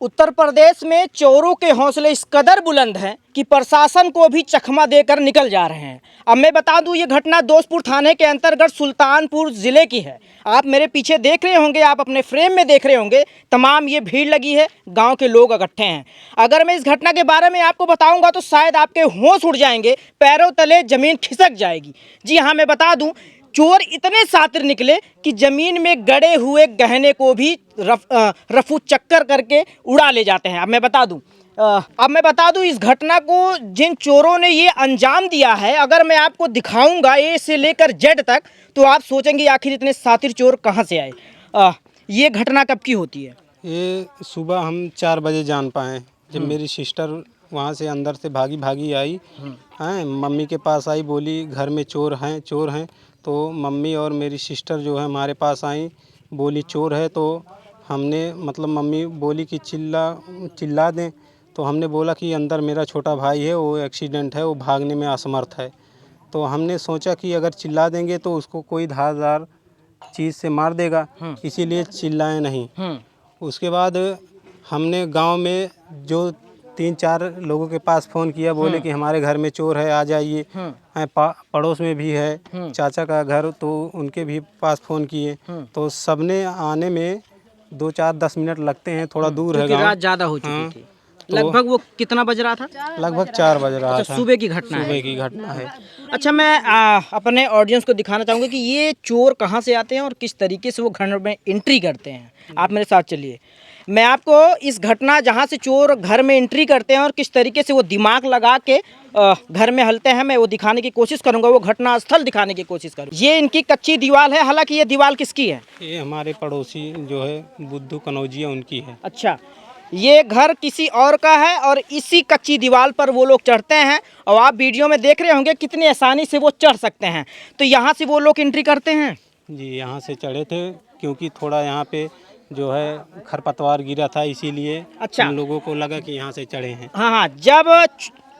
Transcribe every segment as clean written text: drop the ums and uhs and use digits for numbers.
उत्तर प्रदेश में चोरों के हौसले इस कदर बुलंद हैं कि प्रशासन को भी चकमा देकर निकल जा रहे हैं। अब मैं बता दूं, ये घटना दोस्तपुर थाने के अंतर्गत सुल्तानपुर ज़िले की है। आप मेरे पीछे देख रहे होंगे, आप अपने फ्रेम में देख रहे होंगे, तमाम ये भीड़ लगी है, गांव के लोग इकट्ठे हैं। अगर मैं इस घटना के बारे में आपको बताऊंगा तो शायद आपके होश उड़ जाएंगे, पैरों तले ज़मीन खिसक जाएगी। जी हाँ, मैं बता दूँ, चोर इतने शातिर निकले कि ज़मीन में गड़े हुए गहने को भी रफू चक्कर करके उड़ा ले जाते हैं। अब मैं बता दूं इस घटना को जिन चोरों ने ये अंजाम दिया है, अगर मैं आपको दिखाऊंगा ए से लेकर जेड तक, तो आप सोचेंगे आखिर इतने शातिर चोर कहाँ से आए। ये घटना कब की होती है? ये सुबह हम 4 बजे जान पाए, जब मेरी सिस्टर वहाँ से अंदर से भागी आई हैं, मम्मी के पास आई, बोली घर में चोर हैं। तो मम्मी और मेरी सिस्टर जो है हमारे पास आई, बोली चोर है। तो हमने मम्मी बोली कि चिल्ला दें। तो हमने बोला कि अंदर मेरा छोटा भाई है, वो एक्सीडेंट है, वो भागने में असमर्थ है। तो हमने सोचा कि अगर चिल्ला देंगे तो उसको कोई धारदार चीज़ से मार देगा, इसीलिए चिल्लाए नहीं। उसके बाद हमने गांव में जो 3-4 लोगों के पास फ़ोन किया, बोले कि हमारे घर में चोर है, आ जाइए। पड़ोस में भी है चाचा का घर, तो उनके भी पास फ़ोन किए। तो सबने आने में 2-4-10 मिनट लगते हैं, थोड़ा दूर है गाँव। रात ज़्यादा हो चुकी थी। लगभग वो कितना बज रहा था? लगभग 4 बज रहा था। सुबह की घटना है। अच्छा, मैं अपने ऑडियंस को दिखाना चाहूँगा कि ये चोर कहाँ से आते हैं और किस तरीके से वो घर में एंट्री करते हैं। आप मेरे साथ चलिए, मैं आपको इस घटना जहाँ से चोर घर में एंट्री करते हैं और किस तरीके से वो दिमाग लगा के घर में हलते हैं, मैं वो दिखाने की कोशिश करूँगा, वो घटना स्थल दिखाने की कोशिश करूँ। ये इनकी कच्ची दीवार है, हालांकि ये दीवार किसकी है? ये हमारे पड़ोसी जो है बुद्धू कनौजिया, उनकी है। अच्छा, ये घर किसी और का है और इसी कच्ची दीवार पर वो लोग चढ़ते हैं, और आप वीडियो में देख रहे होंगे कितनी आसानी से वो चढ़ सकते हैं। तो यहाँ से वो लोग एंट्री करते हैं। जी, यहाँ से चढ़े थे, क्योंकि थोड़ा यहाँ पे जो है खरपतवार गिरा था, इसीलिए अच्छा, हम लोगों को लगा कि यहाँ से चढ़े हैं। हाँ, जब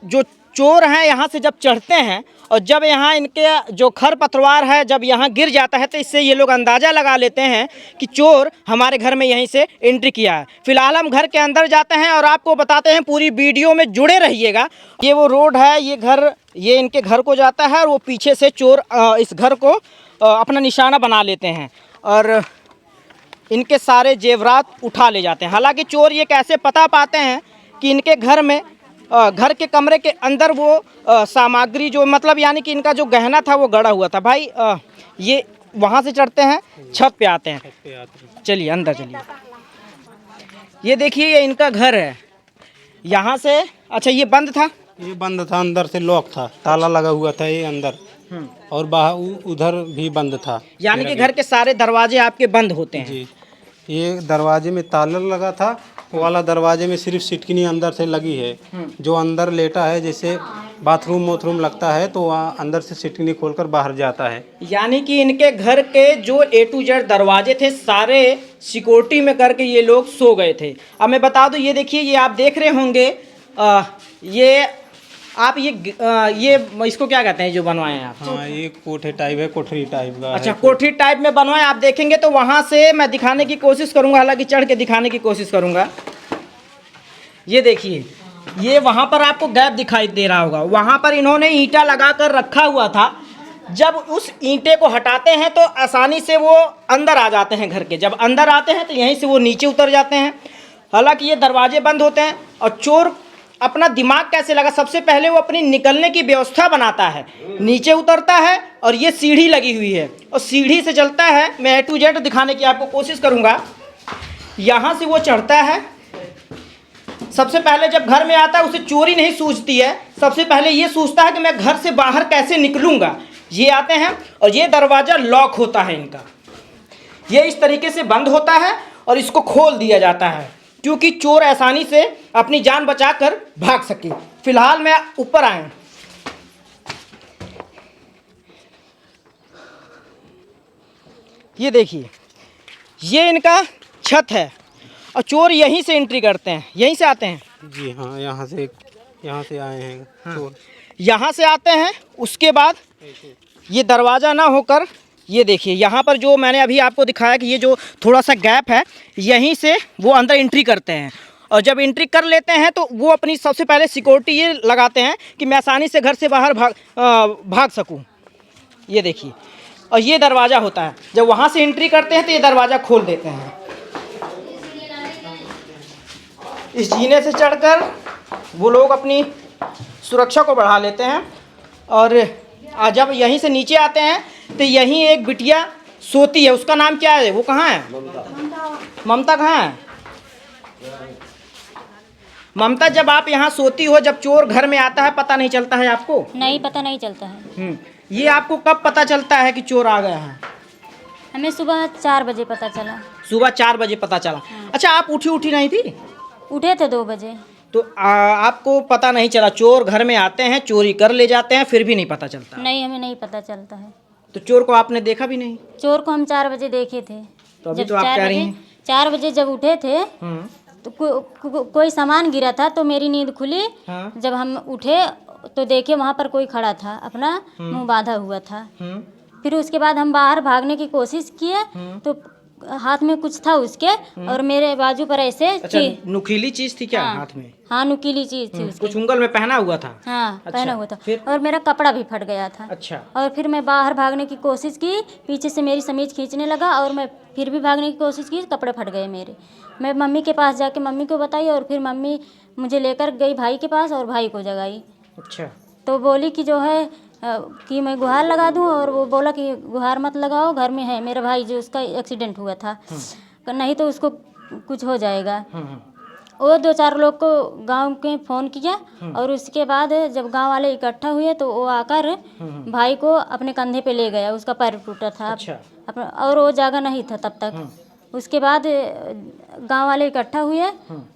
जो चोर हैं यहाँ से जब चढ़ते हैं और जब यहाँ इनके जो खरपतवार है जब यहाँ गिर जाता है, तो इससे ये लोग अंदाज़ा लगा लेते हैं कि चोर हमारे घर में यहीं से एंट्री किया है। फिलहाल हम घर के अंदर जाते हैं और आपको बताते हैं, पूरी वीडियो में जुड़े रहिएगा। ये वो रोड है, ये इनके घर को जाता है, और वो पीछे से चोर इस घर को अपना निशाना बना लेते हैं और इनके सारे जेवरात उठा ले जाते हैं। हालांकि चोर ये कैसे पता पाते हैं कि इनके घर में घर के कमरे के अंदर वो सामग्री जो यानी कि इनका जो गहना था वो गड़ा हुआ था। भाई ये वहाँ से चढ़ते हैं, छत पे आते हैं। चलिए अंदर चलिए। ये देखिए, ये इनका घर है। यहाँ से अच्छा, ये बंद था? ये बंद था, अंदर से लॉक था, ताला लगा हुआ था ये अंदर, और बाहर उधर भी बंद था। यानी कि घर के सारे दरवाजे आपके बंद होते हैं? जी, ये दरवाजे में ताला लगा था, वो वाला दरवाजे में सिर्फ सिटकिनी अंदर से लगी है। जो अंदर लेटा है, जैसे बाथरूम लगता है, तो वहाँ अंदर से सिटकिनी खोलकर बाहर जाता है। यानी कि इनके घर के जो A to Z दरवाजे थे, सारे सिक्योरिटी में करके ये लोग सो गए थे। अब मैं बता दूं, ये देखिए, ये आप देख रहे होंगे, ये इसको क्या कहते हैं जो बनवाए हैं आप? हाँ, ये कोठे टाइप है, कोठरी टाइप का। अच्छा, कोठरी टाइप में बनवाए। आप देखेंगे तो वहाँ से मैं दिखाने की कोशिश करूँगा, हालांकि चढ़ के दिखाने की कोशिश करूँगा। ये देखिए, ये वहाँ पर आपको गैप दिखाई दे रहा होगा, वहाँ पर इन्होंने ईंटा लगा कर रखा हुआ था। जब उस ईंटे को हटाते हैं तो आसानी से वो अंदर आ जाते हैं घर के। जब अंदर आते हैं तो यहीं से वो नीचे उतर जाते हैं। हालांकि ये दरवाजे बंद होते हैं, और चोर अपना दिमाग कैसे लगा, सबसे पहले वो अपनी निकलने की व्यवस्था बनाता है। नीचे उतरता है और ये सीढ़ी लगी हुई है, और सीढ़ी से चलता है। मैं A to Z दिखाने की आपको कोशिश करूँगा। यहाँ से वो चढ़ता है। सबसे पहले जब घर में आता है, उसे चोरी नहीं सूझती है, सबसे पहले ये सोचता है कि मैं घर से बाहर कैसे निकलूँगा। ये आते हैं और ये दरवाज़ा लॉक होता है इनका, ये इस तरीके से बंद होता है और इसको खोल दिया जाता है, क्योंकि चोर आसानी से अपनी जान बचाकर भाग सके। फिलहाल मैं ऊपर आया, ये देखिए, ये इनका छत है और चोर यहीं से एंट्री करते हैं, यहीं से आते हैं। जी हाँ, यहाँ से आए हैं चोर। यहाँ से आते हैं, उसके बाद ये दरवाज़ा ना होकर ये देखिए, यहाँ पर जो मैंने अभी आपको दिखाया कि ये जो थोड़ा सा गैप है, यहीं से वो अंदर एंट्री करते हैं। और जब एंट्री कर लेते हैं तो वो अपनी सबसे पहले सिक्योरिटी ये लगाते हैं कि मैं आसानी से घर से बाहर भाग सकूं। ये देखिए, और ये दरवाज़ा होता है, जब वहाँ से एंट्री करते हैं तो ये दरवाज़ा खोल देते हैं। इस जीने से चढ़कर वो लोग अपनी सुरक्षा को बढ़ा लेते हैं। और जब यहीं से नीचे आते हैं तो यहीं एक बिटिया सोती है, उसका नाम क्या है, वो कहाँ है? ममता कहाँ है? ममता, जब आप यहाँ सोती हो, जब चोर घर में आता है पता नहीं चलता है आपको? नहीं, पता नहीं चलता है। ये आपको कब पता चलता है कि चोर आ गया है? हमें सुबह 4 बजे पता चला। सुबह 4 बजे पता चला। अच्छा, आप उठी नहीं थी? उठे थे 2 बजे। तो आपको पता नहीं चला? चोर घर में आते हैं, चोरी कर ले जाते हैं, फिर भी नहीं पता चलता? नहीं, हमें नहीं पता चलता है। तो चोर को आपने देखा भी नहीं? चोर को हम 4 बजे देखे थे। तो अभी तो आप कह रही हैं 4 बजे जब उठे थे तो कोई सामान गिरा था, तो मेरी नींद खुली। हाँ। जब हम उठे तो देखे वहाँ पर कोई खड़ा था, अपना मुंह बांधा हुआ था। फिर उसके बाद हम बाहर भागने की कोशिश किए तो हाथ में कुछ था उसके, और मेरे बाजू पर ऐसे अच्छा, नुकीली चीज थी क्या? हाँ, हाथ में? हाँ, नुकीली चीज थी उसके। कुछ उंगल में पहना हुआ था? हाँ, अच्छा, पहना हुआ था। फिर? और मेरा कपड़ा भी फट गया था। अच्छा। और फिर मैं बाहर भागने की कोशिश की, पीछे से मेरी समीज खींचने लगा और मैं फिर भी भागने की कोशिश की, कपड़े फट गए मेरे। मैं मम्मी के पास जाके मम्मी को बताई, और फिर मम्मी मुझे लेकर गई भाई के पास और भाई को जगाई। अच्छा। तो बोली कि जो है कि मैं गुहार लगा दूं, और वो बोला कि गुहार मत लगाओ, घर में है मेरा भाई जो उसका एक्सीडेंट हुआ था, नहीं तो उसको कुछ हो जाएगा। वो 2-4 लोग को गांव के फ़ोन किया, और उसके बाद जब गांव वाले इकट्ठा हुए तो वो आकर भाई को अपने कंधे पे ले गया, उसका पैर टूटा था। अच्छा। और वो जागा नहीं था तब तक। उसके बाद गांव वाले इकट्ठा हुए,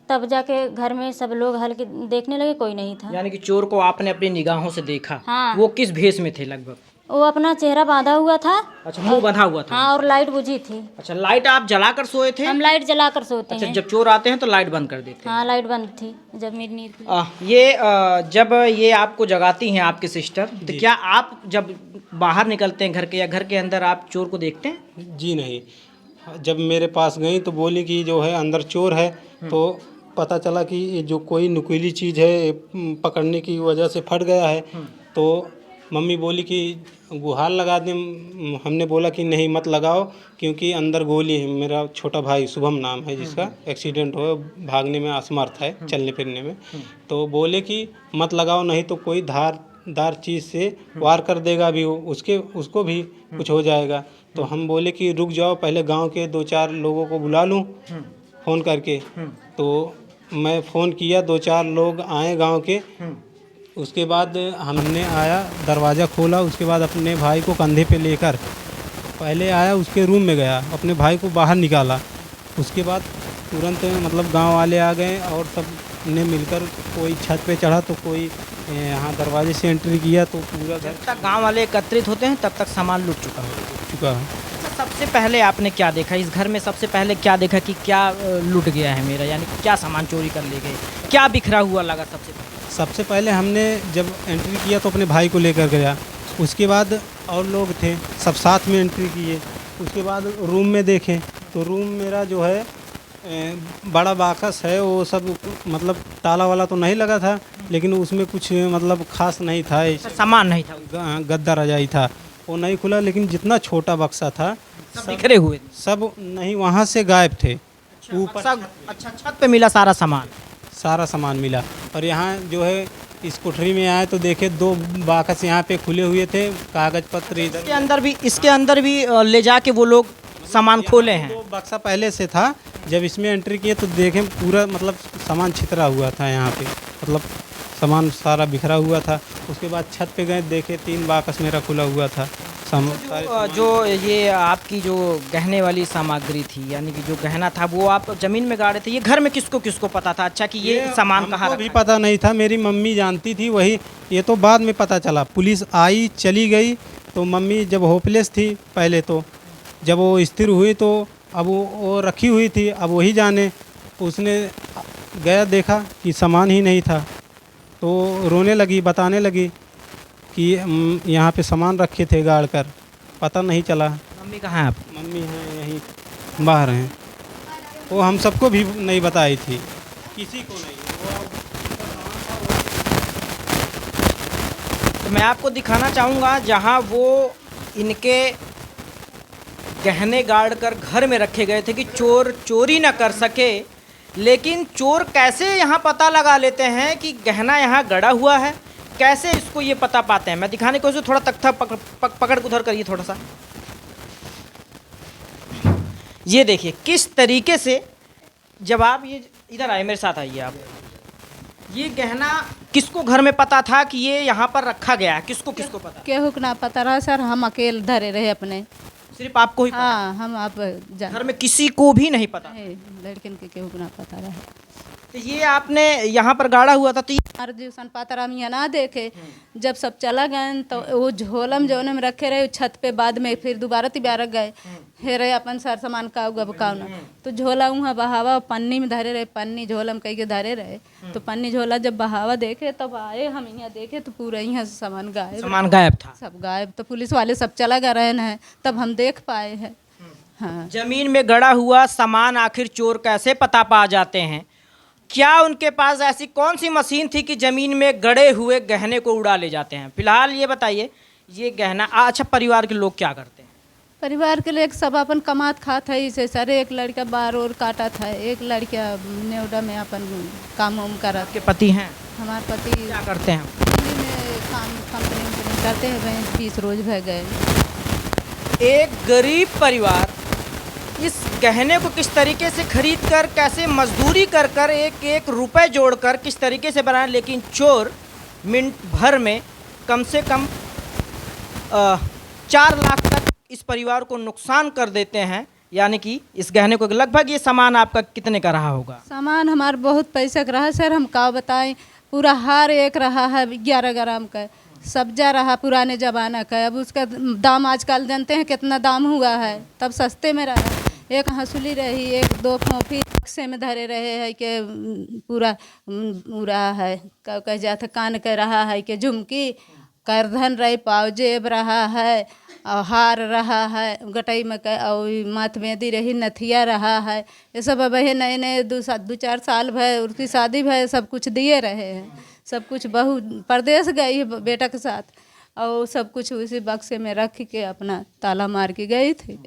तब जाके घर में सब लोग हल्के देखने लगे, कोई नहीं था। यानी कि चोर को आपने अपनी निगाहों से देखा? हाँ। वो किस भेष में थे लगभग? वो अपना चेहरा बांधा हुआ था। अच्छा, मुंह बंधा हुआ था? हाँ, और लाइट बुझी थी। अच्छा, लाइट आप जलाकर सोए थे? हम लाइट जलाकर सोते अच्छा, हैं। जब चोर आते हैं तो लाइट बंद कर देते हैं? हाँ, लाइट बंद थी जब मेरी नींद खुली। जब ये आपको जगाती हैं आपके सिस्टर, तो क्या आप जब बाहर निकलते हैं घर के, या घर के अंदर आप चोर को देखते हैं? जी नहीं, जब मेरे पास गई तो बोली कि जो है अंदर चोर है। तो पता चला कि ये जो कोई नुकीली चीज़ है पकड़ने की वजह से फट गया है। तो मम्मी बोली कि गुहार लगा दें। हमने बोला कि नहीं, मत लगाओ, क्योंकि अंदर गोली है। मेरा छोटा भाई शुभम नाम है जिसका एक्सीडेंट हुआ, भागने में असमर्थ है, चलने फिरने में। तो बोले कि मत लगाओ, नहीं तो कोई धारदार चीज़ से वार कर देगा भी, उसको भी कुछ हो जाएगा। तो हम बोले कि रुक जाओ, पहले गांव के 2-4 लोगों को बुला लूं फ़ोन करके। तो मैं फ़ोन किया, 2-4 लोग आए गांव के। उसके बाद हमने आया, दरवाज़ा खोला, उसके बाद अपने भाई को कंधे पे लेकर पहले आया, उसके रूम में गया, अपने भाई को बाहर निकाला। उसके बाद तुरंत मतलब गांव वाले आ गए और सब ने मिलकर, कोई छत पे चढ़ा तो कोई यहाँ दरवाजे से एंट्री किया, तो पूरा घर जब तक गांव वाले एकत्रित होते हैं तब तक सामान लूट चुका है। है। सबसे पहले आपने क्या देखा इस घर में? सबसे पहले क्या देखा कि क्या लूट गया है मेरा, यानी क्या सामान चोरी कर ले गए, क्या बिखरा हुआ लगा सबसे पहले हमने जब एंट्री किया तो अपने भाई को लेकर गया। उसके बाद और लोग थे, सब साथ में एंट्री किए। उसके बाद रूम में देखें तो रूम मेरा जो है बड़ा बाकस है, वो सब मतलब ताला वाला तो नहीं लगा था, लेकिन उसमें कुछ मतलब खास नहीं था, सामान नहीं था, गद्दा रजाई था, वो नहीं खुला। लेकिन जितना छोटा बक्सा था सब बिखरे हुए, सब नहीं, वहाँ से गायब थे। ऊपर अच्छा, छत पे मिला सारा सामान मिला। और यहाँ जो है इस कोठरी में आए तो देखे 2 बाकस यहाँ पे खुले हुए थे, कागज पत्र इधर। इसके अंदर भी ले जाके वो लोग सामान खोले हैं। 2 बक्सा पहले से था, जब इसमें एंट्री किए तो देखें पूरा मतलब सामान छितरा हुआ था, यहाँ पे मतलब सामान सारा बिखरा हुआ था। उसके बाद छत पे गए, देखे 3 बाकस मेरा खुला हुआ था। जो ये आपकी जो गहने वाली सामग्री थी, यानी कि जो गहना था, वो आप ज़मीन में गाड़े थे, ये घर में किसको किसको पता था अच्छा कि ये सामान कहाँ? भी पता नहीं था, मेरी मम्मी जानती थी वही। ये तो बाद में पता चला, पुलिस आई चली गई। तो मम्मी जब होपलेस थी पहले, तो जब वो स्थिर हुई तो अब वो रखी हुई थी, अब वही जाने। उसने गया, देखा कि सामान ही नहीं था, तो रोने लगी, बताने लगी कि यहाँ पे सामान रखे थे गाड़ कर, पता नहीं चला। मम्मी कहाँ है आप? मम्मी हैं यहीं बाहर हैं, वो हम सबको भी नहीं बताई थी। किसी को नहीं। वो तो मैं आपको दिखाना चाहूँगा जहाँ वो इनके गहने गाड़ कर घर में रखे गए थे कि चोर चोरी ना कर सके, लेकिन चोर कैसे यहाँ पता लगा लेते हैं कि गहना यहाँ गड़ा हुआ है, कैसे इसको ये पता पाते हैं। मैं दिखाने की कोशिश, थोड़ा तख्ता पकड़ के उधर करिए थोड़ा सा। ये देखिए किस तरीके से, जब आप ये इधर आए, मेरे साथ आइए आप, ये गहना किसको घर में पता था कि ये यहाँ पर रखा गया है, किसको किसको पता? केहू के ना पता रहा सर, हम अकेले धरे रहे अपने। सिर्फ आपको ही पता? हाँ, हम आप घर में किसी को भी नहीं पता? लड़किन के केहू के ना पता रहा। तो ये आपने यहाँ पर गाड़ा हुआ था, तो हमारे दिवसन पता रहा, हम यहाँ ना देखे। जब सब चला गए तो वो झोलम जौने में रखे रहे छत पे, बाद में फिर दोबारा तिबारक गए हेरे अपन सर सामान का कावना, तो झोला वहाँ बहावा पन्नी में धरे रहे, पन्नी झोलम कह के धरे रहे, तो पन्नी झोला जब बहावा देखे तब आए, हम यहाँ देखे तो पूरा यहाँ सामान गायब था। सब गायब, तो पुलिस वाले सब चला गए रहे हैं, तब हम देख पाए हैं। हाँ, जमीन में गड़ा हुआ सामान आखिर चोर कैसे पता पा जाते हैं? क्या उनके पास ऐसी कौन सी मशीन थी कि ज़मीन में गड़े हुए गहने को उड़ा ले जाते हैं? फिलहाल ये बताइए, ये गहना, अच्छा परिवार के लोग क्या करते हैं? परिवार के लिए सब अपन कमात खात है इसे सर। एक लड़का बार और काटा था, एक लड़का नेवडा में अपन काम वाम करा। आपके पति हैं? हमारे पति क्या करते हैं? दिल्ली में काम कंपनी करते हैं, वहीं 20 रोज भर गए। एक गरीब परिवार इस गहने को किस तरीके से खरीद कर, कैसे मजदूरी कर कर एक एक रुपए जोड़कर किस तरीके से बनाए, लेकिन चोर मिनट भर में कम से कम 4 लाख तक इस परिवार को नुकसान कर देते हैं। यानी कि इस गहने को लगभग, ये सामान आपका कितने का रहा होगा? सामान हमारा बहुत पैसा का रहा सर, हम का बताएं। पूरा हार एक रहा है 11 ग्राम का, सब्जा रहा पुराने ज़माना का, अब उसका दाम आजकल जानते हैं कितना दाम हुआ है, तब सस्ते में रहा। एक हंसुली रही, एक 2 फोफी बक्से में धरे रहे है कि पूरा रहा है, कह जाता कान कह रहा है कि झुमकी करधन रही, पावजेब रहा है, और हार रहा है गटई में, और माथ मेहंदी रही, नथिया रहा है। ये सब अब है नए नए 2-4 साल भय उसकी शादी भय, सब कुछ दिए रहे हैं, सब कुछ। बहू परदेश गई है बेटा के साथ, और सब कुछ उसी बक्से में रख के अपना ताला मार के गई थी,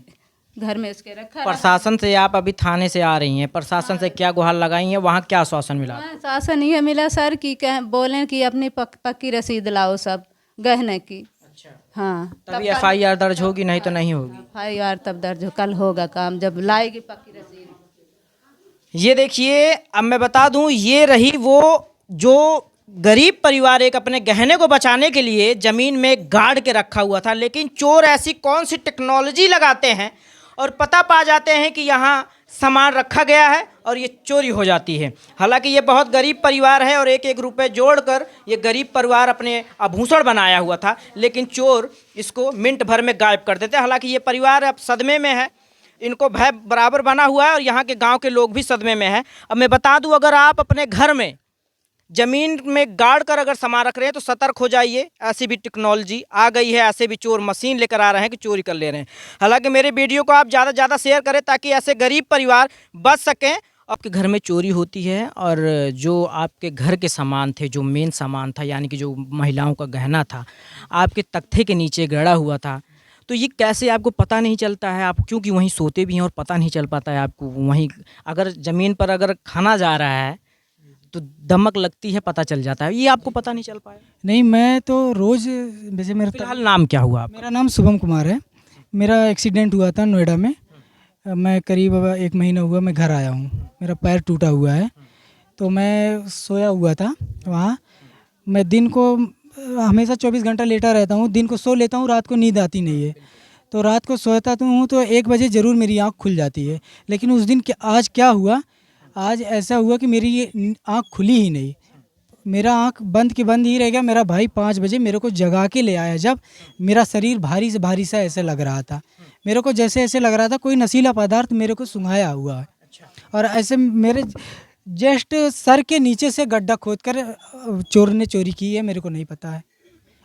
घर में उसके रखा। प्रशासन से आप अभी थाने से आ रही हैं, प्रशासन से क्या गुहार लगाई हैं, वहाँ क्या आश्वासन मिला? आश्वासन ये मिला सर कि बोलें कि अपनी पक्की रसीद लाओ सब गहने की। अच्छा, हाँ, तभी FIR दर्ज होगी, नहीं तो नहीं होगी। FIR तब दर्ज, कल होगा काम जब लाएगी पक्की रसीद। ये देखिए, अब मैं बता दूं, ये रही वो जो गरीब परिवार एक अपने गहने को बचाने के लिए ज़मीन में गाड़ के रखा हुआ था, लेकिन चोर ऐसी कौन सी टेक्नोलॉजी लगाते हैं और पता पा जाते हैं कि यहाँ सामान रखा गया है और ये चोरी हो जाती है। हालांकि ये बहुत गरीब परिवार है और एक एक रुपए जोड़कर ये गरीब परिवार अपने आभूषण बनाया हुआ था, लेकिन चोर इसको मिनट भर में गायब कर देते हैं। हालांकि ये परिवार अब सदमे में है, इनको भय बराबर बना हुआ है और यहाँ के गांव के लोग भी सदमे में हैं। अब मैं बता दूं, अगर आप अपने घर में ज़मीन में गाड़ कर अगर सामान रख रहे हैं तो सतर्क हो जाइए, ऐसी भी टेक्नोलॉजी आ गई है, ऐसे भी चोर मशीन लेकर आ रहे हैं कि चोरी कर ले रहे हैं। हालांकि मेरे वीडियो को आप ज़्यादा से ज़्यादा शेयर करें ताकि ऐसे गरीब परिवार बच सकें। आपके घर में चोरी होती है और जो आपके घर के सामान थे, जो मेन सामान था, यानी कि जो महिलाओं का गहना था, आपके तख्ते के नीचे गड़ा हुआ था, तो ये कैसे आपको पता नहीं चलता है? आप क्योंकि वहीं सोते भी हैं और पता नहीं चल पाता है आपको। वहीं अगर ज़मीन पर अगर खाना जा रहा है तो दमक लगती है, पता चल जाता है, ये आपको पता नहीं चल पाया? नहीं, मैं तो रोज़, वैसे मेरा फिलहाल नाम क्या हुआ आपका? मेरा नाम शुभम कुमार है। मेरा एक्सीडेंट हुआ था नोएडा में, मैं करीब 1 महीना हुआ मैं घर आया हूँ। मेरा पैर टूटा हुआ है, तो मैं सोया हुआ था वहाँ। मैं दिन को हमेशा 24 घंटा लेटा रहता हूँ, दिन को सो लेता हूँ, रात को नींद आती नहीं है। तो रात को सोता हूँ तो 1 बजे ज़रूर मेरी आँख खुल जाती है, लेकिन उस दिन आज क्या हुआ, आज ऐसा हुआ कि मेरी ये आँख खुली ही नहीं, मेरा आँख बंद के बंद ही रह गया। मेरा भाई 5 बजे मेरे को जगा के ले आया, जब मेरा शरीर भारी से भारी सा ऐसे लग रहा था, मेरे को जैसे ऐसे लग रहा था कोई नशीला पदार्थ मेरे को सुंघाया हुआ है। और ऐसे मेरे जस्ट सर के नीचे से गड्ढा खोदकर चोर ने चोरी की है, मेरे को नहीं पता है।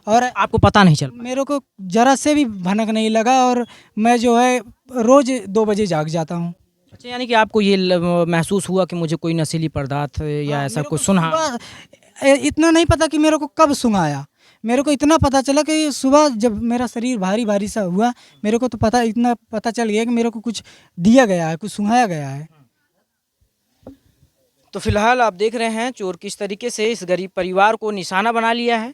और आपको पता नहीं चल? मेरे को ज़रा से भी भनक नहीं लगा, और मैं जो है रोज़ 2 बजे जाग जाता हूँ। अच्छा, यानी कि आपको ये महसूस हुआ कि मुझे कोई नशीली पदार्थ या ऐसा कुछ सुना? इतना नहीं पता कि मेरे को कब सुंघाया। मेरे को इतना पता चला कि सुबह जब मेरा शरीर भारी भारी सा हुआ, मेरे को तो इतना पता चल गया कि मेरे को कुछ दिया गया है, कुछ सुंघाया गया है। तो फिलहाल आप देख रहे हैं चोर किस तरीके से इस गरीब परिवार को निशाना बना लिया है।